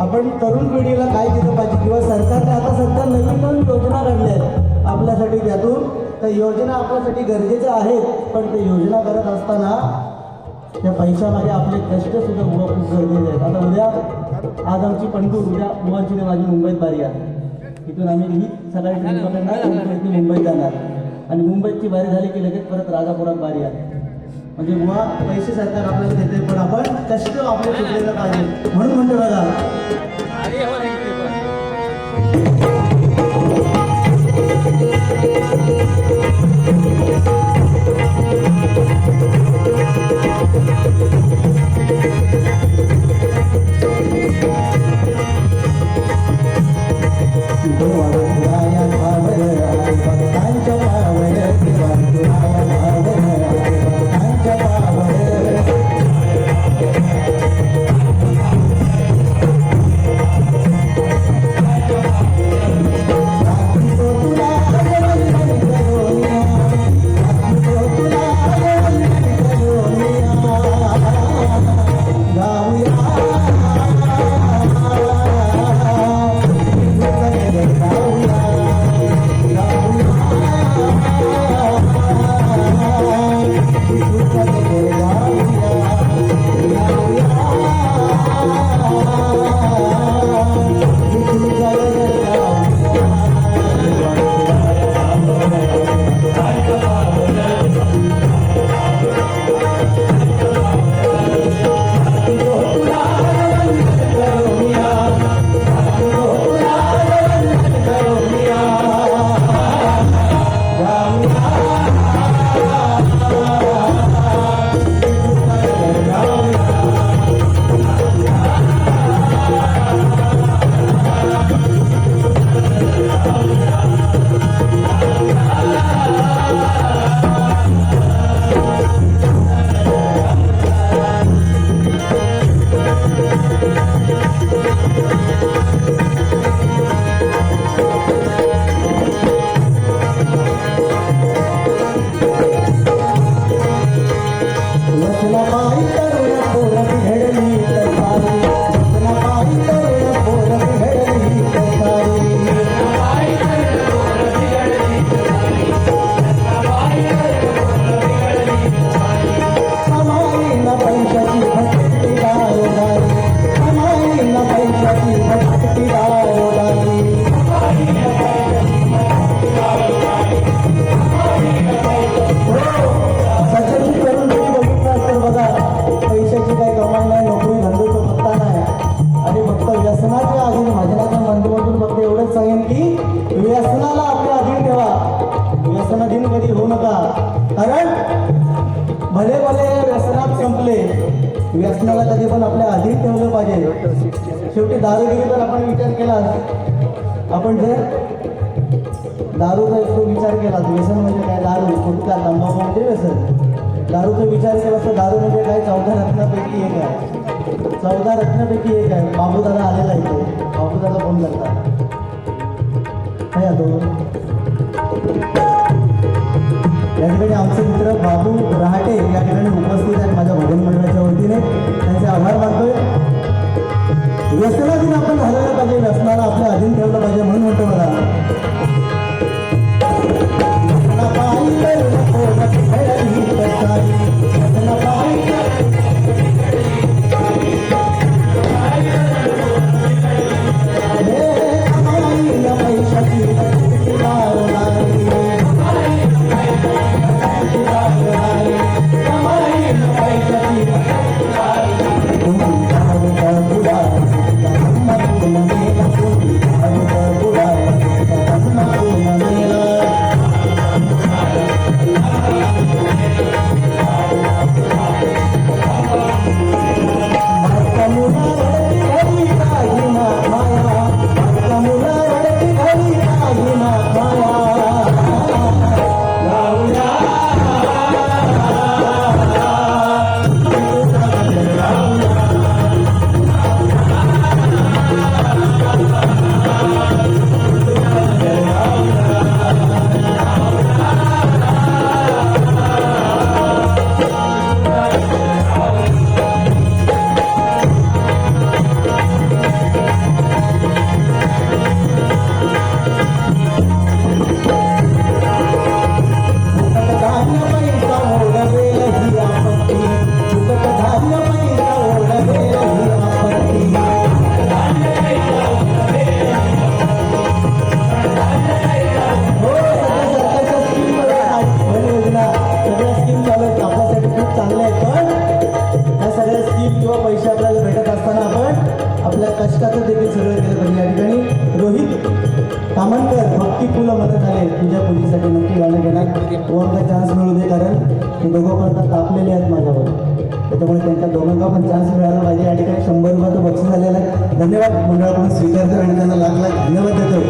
आपण तरुण पिढीला काय केलं पाहिजे किंवा सरकारने आता सध्या नवीन नवीन योजना काढल्या आहेत आपल्यासाठी त्यातून त्या योजना आपल्यासाठी गरजेच्या आहेत, पण ते योजना करत असताना त्या पैशामागे आपले कष्ट सुद्धा खूप गरजेचे आहेत. आता उद्या आज आमची पंढूर, उद्या बुवांची ते माझी मुंबईत बारी आहे. तिथून आम्ही ही सकाळी ट्रेन पकडणार, मुंबईत जाणार आणि मुंबईची बारी झाली की लगेच परत राजापुरात बारी आहे. म्हणजे बुवा पैसे सरकार आपल्याला देते, पण आपण कष्ट आपले सुटलेलं पाहिजे. म्हणून म्हणतो बघा, भले भले व्यसनात संपले. व्यसनाला कधी पण आपल्या अधीन ठेवलं पाहिजे. शेवटी दारूगिरीवर आपण विचार केला, आपण जर दारूचा तो विचार केला, व्यसन म्हणजे काय, दारू गुटखा तंबाखू म्हणजे व्यसन. दारूचा विचार केला तर दारू म्हणजे काय, 14 रत्नापैकी एक आहे. 14 रत्नापैकी एक आहे. बाबूदादा आलेला इथे, बाबूदादा फोन करतात. काय तो या ठिकाणी आमचे मित्र बाबू रहाटे या ठिकाणी उपस्थित आहेत माझ्या भजन मंडळाच्या वतीने. त्यांचे आभार मानतोय. व्यसनाधीन आपण झालेलं पाहिजे, व्यसनाला आपल्या अधीन ठेवलं पाहिजे म्हणून म्हणतो मला. कष्टाचं देखील सगळं केलं पाहिजे. या ठिकाणी रोहित तामणकर भक्ती फुलं म्हणत आले, तुझ्या मुलीसाठी नक्की गाणं घेणार. ओमला चान्स मिळू दे, कारण ते दोघं पण तापलेले आहेत माझ्यावर, त्याच्यामुळे त्यांच्या दोघांना पण चान्स मिळाला पाहिजे. या ठिकाणी 100 रुपयाचं बक्षीस आलेलं आहे. धन्यवाद मंडळाकडून स्वीकारतो आणि त्यांना लाख लाख धन्यवाद देतो.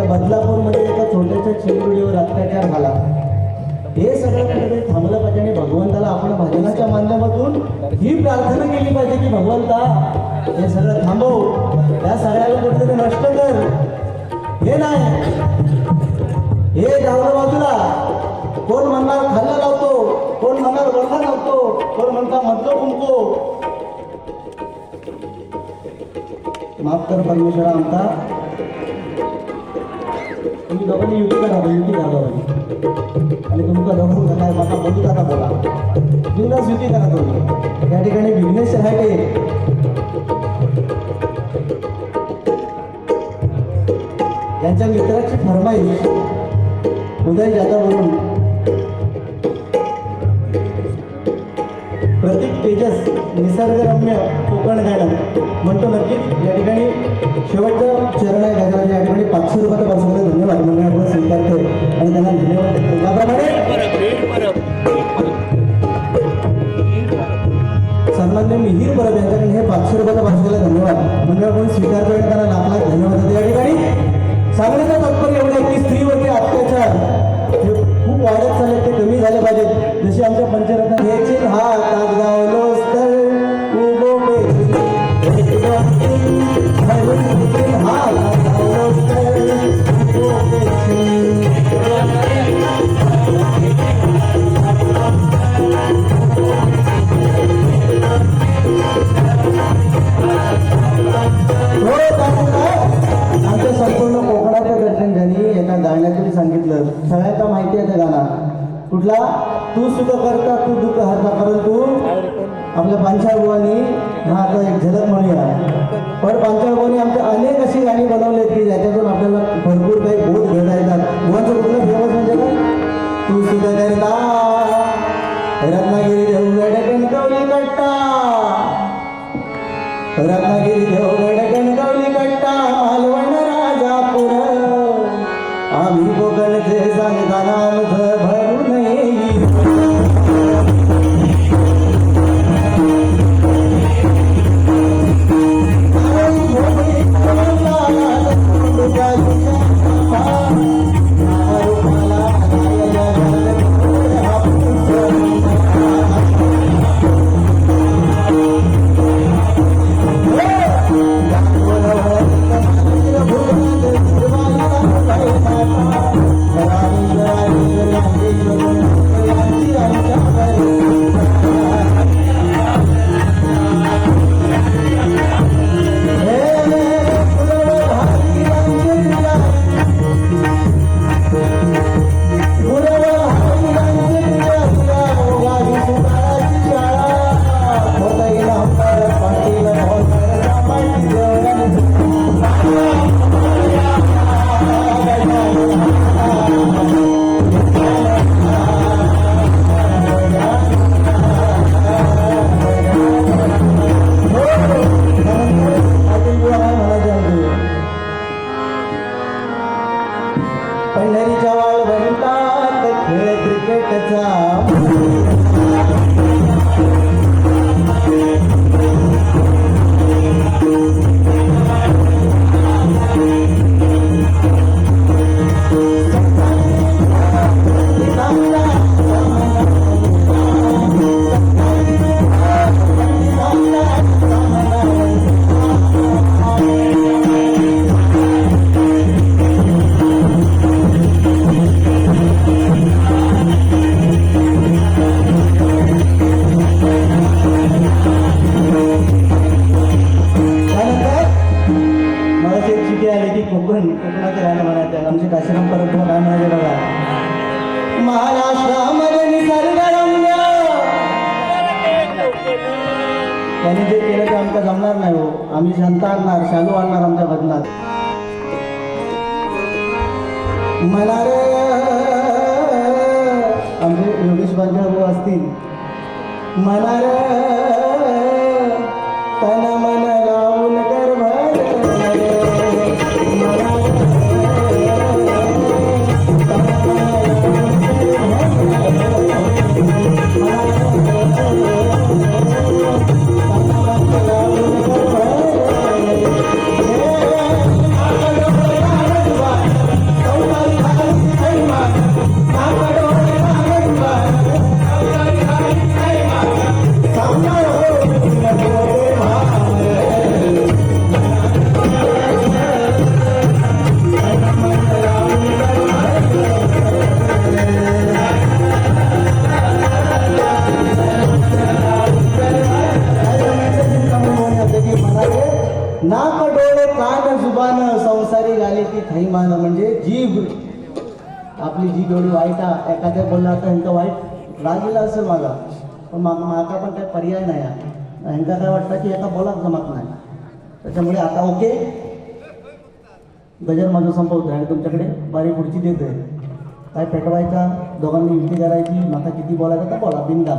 बदलापूरमध्ये एका छोट्याशा चिमुरडीवर अत्याचार झाला. हे सगळं कुठेतरी थांबलं पाहिजे आणि भगवंताला आपण भजनाच्या माध्यमातून ही प्रार्थना केली पाहिजे की भगवंता हे सगळं थांबव, या सगळ्याला कुठेतरी नष्ट कर. हे नाही, हे जावलं बाजूला. कोण म्हणणार खाल्ला लावतो, कोण म्हणणार वरला लावतो, कोण म्हणता मधलं कुंकू. माफ कर परमेश्वरा आमचा. तुम्ही दोघांनी युती करा, युती करा. बघून काय मला बोलू का बोला बिंदास युती करा तुम्ही. या ठिकाणी विघ्नेश रहाटे यांच्या मित्राची फरमाईश उदय जाधववरून प्रतीक तेजस निसर्गरम्य कोकण गायन म्हणतो. नक्कीच या ठिकाणी शेवटचं चरण आहे गजानन. या ठिकाणी 500 रुपयाचा पासून धन्यवाद मंडळाकडून स्वीकारते आणि त्यांना धन्यवाद देतो. त्याप्रमाणे सन्मान्य मिहीर परब यांच्याकडे हे 500 रुपयाचा पासून धन्यवाद मंडळाकडून स्वीकारतो आणि त्यांना लाख धन्यवाद देतो. या ठिकाणी सांगण्याचं तात्पर्य एवढं आहे की स्त्रीवरचे अत्याचार हे खूप वाढत चालले, ते कमी झाले पाहिजेत. जसे आमच्या पंचरत्न घ्यायचे हा कागदावलोस तर उभो पेची हा कागदावलोस तर उभो पेची. आमच्या संपूर्ण कोकणाच्या दर्शनकांनी एका गाण्यातून सांगितलं. सगळ्यांना माहिती आहे ते गाणं कुठला? तू सुख करता तू दुःख हरता. परंतु आपल्या पांचाळ बुवांनी हा आता एक झलक म्हणूया. पण पांचाळ बुवांनी आमच्या अनेक अशी गाणी बनवली की ज्याच्यातून आपल्याला भरपूर काही बोध घेता येतात. बुवांचं कुठलं फेमस म्हणजे काय? तू सुख करता रत्नागिरी देवगड कणकवली कट्टा, रत्नागिरी देवगड कणकवली कट्टा, मालवण राजापूर, आम्ही कोकणचे सांगताना आमचं भरून येईल. पंढरीच्या वाळवंटात खेळ क्रिकेटचा, कोकणाचे गाणं म्हणायचं. आमचे काशीराम परत काय म्हणायचे बघा. महाराष्ट्रामध्ये निसर्गरम्य, त्यांनी जे केलं ते आमचं जमणार नाही हो. आम्ही शांता आणणार, शालू आणणार आमच्या बदलात. मनार आमचे योगेश बांधव असतील. मनार तन मन लावून गर्भ वाईट एखाद्या बोलला तर ह्यांचा वाईट राग गेला असेल माझा, पण माका पण काही पर्याय नाही आहे. ह्यांका काय वाटतं की एका बोलाच जमत नाही, त्याच्यामुळे आता ओके गजर माझं संपवतो आणि तुमच्याकडे बारी पुढची देत आहे. काय पेटवायचा, दोघांनी युक्ती करायची, माका किती बोलायचं तर बोला बिनगा.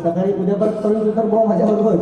सकाळी उद्या परत करून तर बोला माझ्याबरोबर.